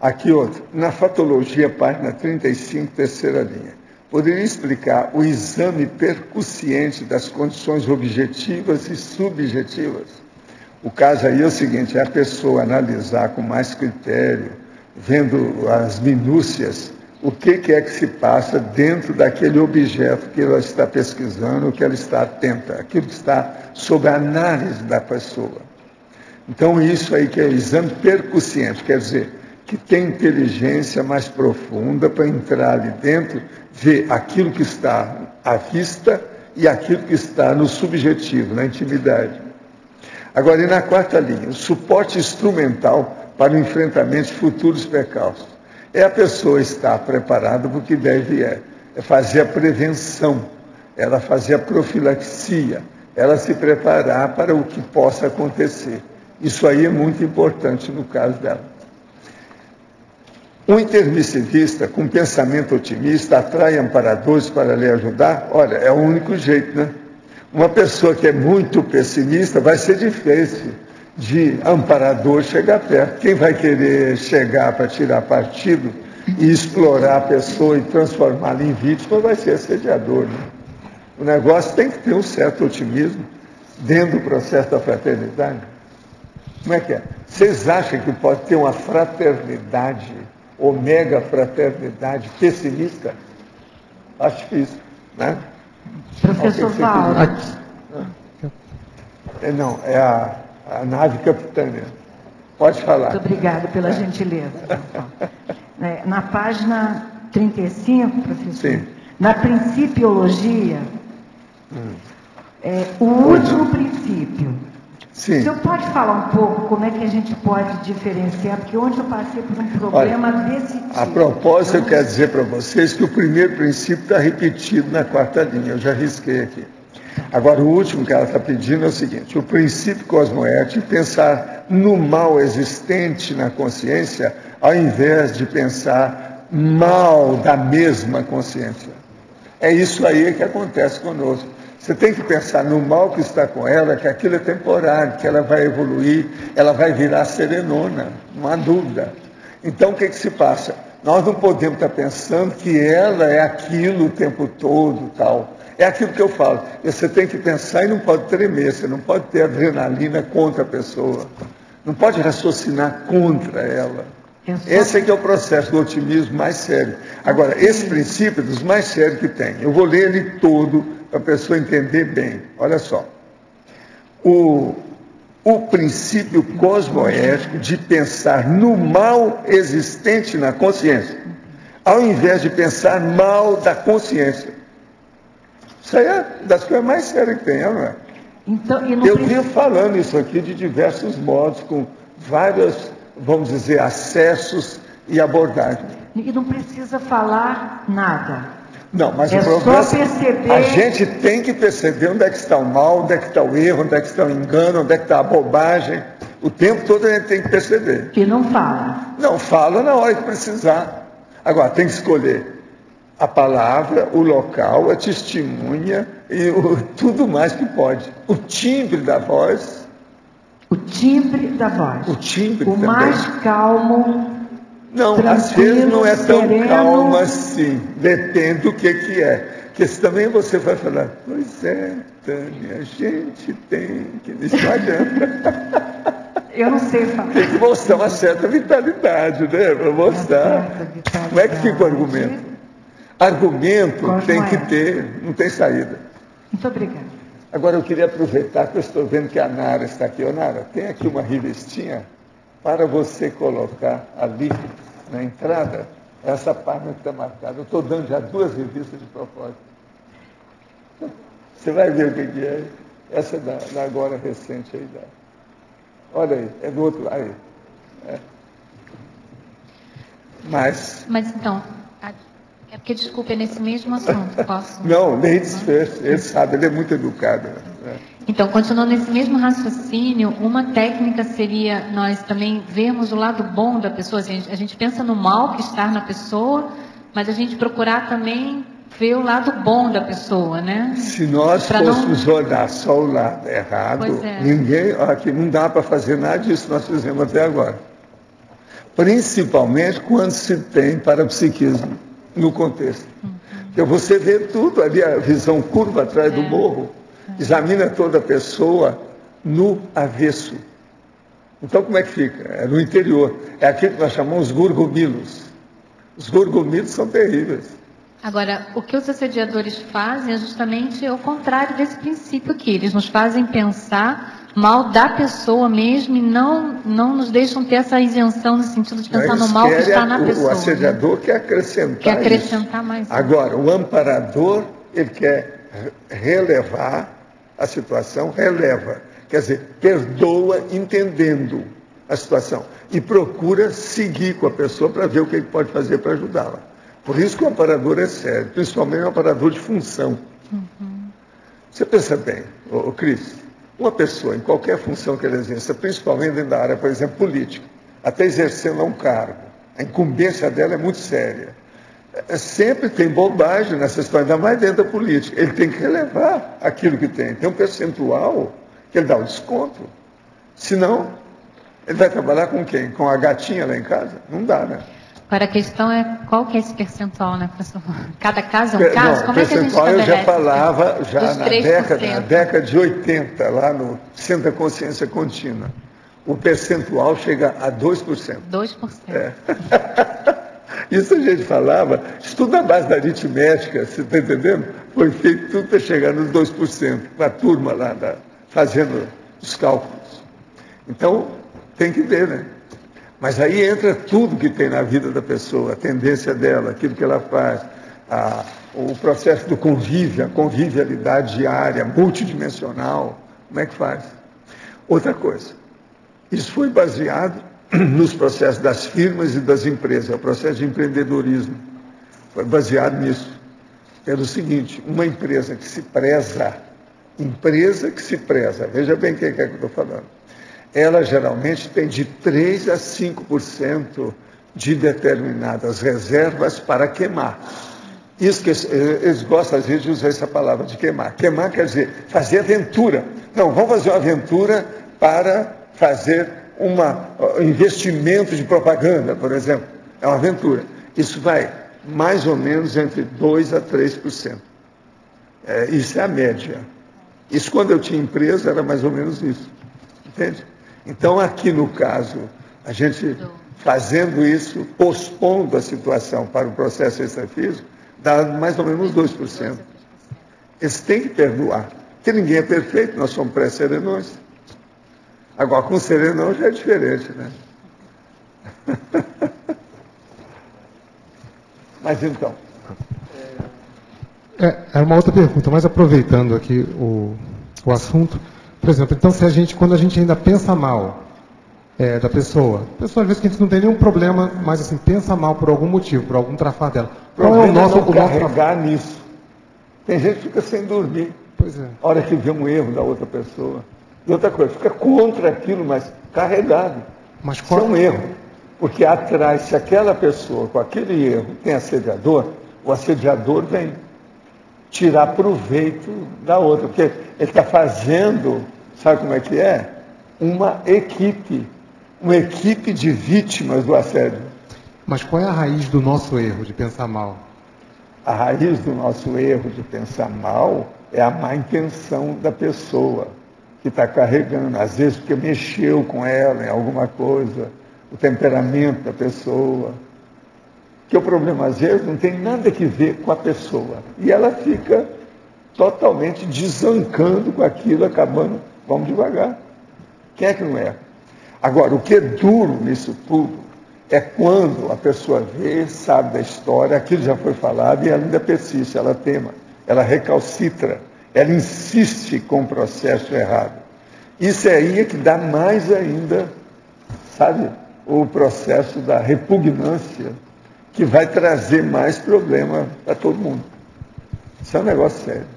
Aqui outro. Na fatologia, página 35, terceira linha. Poderia explicar o exame percussiente das condições objetivas e subjetivas? O caso aí é o seguinte, é a pessoa analisar com mais critério, vendo as minúcias, o que é que se passa dentro daquele objeto que ela está pesquisando, que ela está atenta, aquilo que está sob a análise da pessoa. Então, isso aí que é o exame percussiente, quer dizer, que tem inteligência mais profunda para entrar ali dentro, ver aquilo que está à vista e aquilo que está no subjetivo, na intimidade. Agora, e na quarta linha, o suporte instrumental para o enfrentamento de futuros percalços. É a pessoa estar preparada para o que deve é fazer a prevenção, ela fazer a profilaxia, ela se preparar para o que possa acontecer. Isso aí é muito importante no caso dela. Um intermissivista com pensamento otimista atrai amparadores para lhe ajudar? Olha, é o único jeito, né? Uma pessoa que é muito pessimista vai ser difícil de amparador chegar perto. Quem vai querer chegar para tirar partido e explorar a pessoa e transformá-la em vítima vai ser assediador, né? O negócio tem que ter um certo otimismo dentro do processo da fraternidade. Como é que é? Vocês acham que pode ter uma fraternidade, omega fraternidade pessimista? Acho difícil, né? Professor Valdo. Não, é a nave capitânia. Pode falar. Muito obrigada pela gentileza. Na página 35, professor, sim, na principiologia, o último princípio. Sim. O senhor pode falar um pouco como é que a gente pode diferenciar? Porque ontem eu passei por um problema desse tipo. A propósito, eu quero dizer para vocês que o primeiro princípio está repetido na quarta linha, eu já risquei aqui. Agora, o último que ela está pedindo é o seguinte: o princípio cosmoético, pensar no mal existente na consciência, ao invés de pensar mal da mesma consciência. É isso aí que acontece conosco. Você tem que pensar no mal que está com ela, que aquilo é temporário, que ela vai evoluir, ela vai virar serenona, não há dúvida. Então, o que se passa? Nós não podemos estar pensando que ela é aquilo o tempo todo, tal. É aquilo que eu falo. Você tem que pensar e não pode tremer, você não pode ter adrenalina contra a pessoa. Não pode raciocinar contra ela. Esse é que é o processo do otimismo mais sério. Agora, esse princípio é dos mais sérios que tem. Eu vou ler ele todo para a pessoa entender bem. Olha só. O princípio cosmoético de pensar no mal existente na consciência, ao invés de pensar mal da consciência. Isso aí é das coisas mais sérias que tem, não é? Então, eu vinha falando isso aqui de diversos modos, com vários, vamos dizer, acessos e abordagens. E não precisa falar nada. Não, mas é o problema só perceber... A gente tem que perceber onde é que está o mal, onde é que está o erro, onde é que está o engano, onde é que está a bobagem. O tempo todo a gente tem que perceber. E não fala. Não, fala na hora que precisar. Agora, tem que escolher a palavra, o local, a testemunha e tudo mais que pode. O timbre da voz. O timbre da voz. O timbre o também. Mais calmo. Não, às vezes não é tão calmo assim. Depende do que é. Porque se também você vai falar, pois é, Tânia, a gente tem que... Isso não adianta. Eu não sei falar. Tem que mostrar uma certa vitalidade, né? Para mostrar. Como é que fica o argumento? Argumento tem que ter, não tem saída. Muito obrigada. Agora eu queria aproveitar que eu estou vendo que a Nara está aqui. Ô Nara, tem aqui uma revistinha para você colocar ali na entrada, essa página que está marcada. Eu estou dando já 2 revistas de propósito. Você vai ver o que é. Essa é da agora recente aí. Olha aí, é do outro lado aí. É. Mas então, é porque, desculpa, é nesse mesmo assunto, posso? Não, nem desfecho, ele sabe, ele é muito educado. Né? Então, continuando nesse mesmo raciocínio, uma técnica seria nós também vermos o lado bom da pessoa. A gente pensa no mal que está na pessoa, mas a gente procurar também ver o lado bom da pessoa, né? Se nós fôssemos olhar só o lado errado, ninguém, aqui não dá para fazer nada disso que nós fizemos até agora. principalmente quando se tem parapsiquismo no contexto. Porque você vê tudo ali, a visão curva atrás do morro, examina toda a pessoa no avesso. Então, como é que fica? É no interior. É aquilo que nós chamamos gurgumilos. Os gurgumilos são terríveis. Agora, o que os assediadores fazem é justamente o contrário desse princípio aqui. Eles nos fazem pensar mal da pessoa mesmo e não nos deixam ter essa isenção no sentido de pensar no mal que está na pessoa. O assediador quer acrescentar quer acrescentar isso. Mais. Agora, o amparador, ele quer relevar a situação, releva. Quer dizer, perdoa entendendo a situação e procura seguir com a pessoa para ver o que ele pode fazer para ajudá-la. Por isso que o amparador é sério, principalmente o amparador de função. Você pensa bem, Cris, uma pessoa em qualquer função que ela exerça, principalmente dentro da área, por exemplo, política, até exercendo um cargo, a incumbência dela é muito séria. Sempre tem bobagem nessa história, ainda mais dentro da política. Ele tem que relevar aquilo que tem. Tem um percentual que ele dá o desconto. Senão, ele vai trabalhar com quem? Com a gatinha lá em casa? Não dá, né? Agora, a questão é qual que é esse percentual, né, professor? Cada caso é um caso? Não, como é que a gente percentual eu já estabelece? falava já na 3%. década de 80, lá no Centro da Consciência Contínua. O percentual chega a 2%. 2%. É. Isso a gente falava, isso tudo na base da aritmética, você está entendendo? Foi feito tudo para chegar nos 2%, para a turma lá fazendo os cálculos. Então, tem que ver, né? Mas aí entra tudo que tem na vida da pessoa, a tendência dela, aquilo que ela faz, o processo do convívio, a convivialidade diária, multidimensional, como é que faz? Outra coisa, isso foi baseado nos processos das firmas e das empresas, é o processo de empreendedorismo, foi baseado nisso. Pelo seguinte, uma empresa que se preza, veja bem o que é que eu estou falando, ela geralmente tem de 3% a 5% de determinadas reservas para queimar. Isso que eles gostam, às vezes, de usar essa palavra de queimar. Queimar quer dizer fazer aventura. Não, vamos fazer uma aventura para fazer um investimento de propaganda, por exemplo. É uma aventura. Isso vai mais ou menos entre 2% a 3%. Isso é a média. Isso, quando eu tinha empresa, era mais ou menos isso. Entende? Então, aqui no caso, a gente fazendo isso, pospondo a situação para o processo extrafísico, dá mais ou menos 2%. Eles têm que perdoar, porque ninguém é perfeito, nós somos pré-serenões. Agora, com serenão já é diferente, né? Mas então... É uma outra pergunta, mas aproveitando aqui o assunto... Por exemplo, então, quando a gente ainda pensa mal da pessoa, às vezes que a gente não tem nenhum problema, mas assim, pensa mal por algum motivo, por algum trafar dela. Qual é o nosso carregar nisso? Tem gente que fica sem dormir. Pois é. A hora que vê um erro da outra pessoa. E outra coisa, fica contra aquilo, mas carregado. Mas isso é um erro. Porque atrás, se aquela pessoa com aquele erro tem assediador, o assediador vem tirar proveito da outra. Porque ele está fazendo, sabe como é que é? Uma equipe de vítimas do assédio. Mas qual é a raiz do nosso erro de pensar mal? A raiz do nosso erro de pensar mal é a má intenção da pessoa que está carregando, às vezes porque mexeu com ela em alguma coisa, o temperamento da pessoa. Que o problema, às vezes, não tem nada que ver com a pessoa. E ela fica totalmente desancando com aquilo, acabando, vamos devagar. Quem é que não é? Agora, o que é duro nisso tudo é quando a pessoa vê, sabe da história, aquilo já foi falado e ela ainda persiste, ela tema, ela recalcitra, ela insiste com o processo errado. Isso aí é que dá mais ainda, sabe, o processo da repugnância, que vai trazer mais problema para todo mundo. Isso é um negócio sério.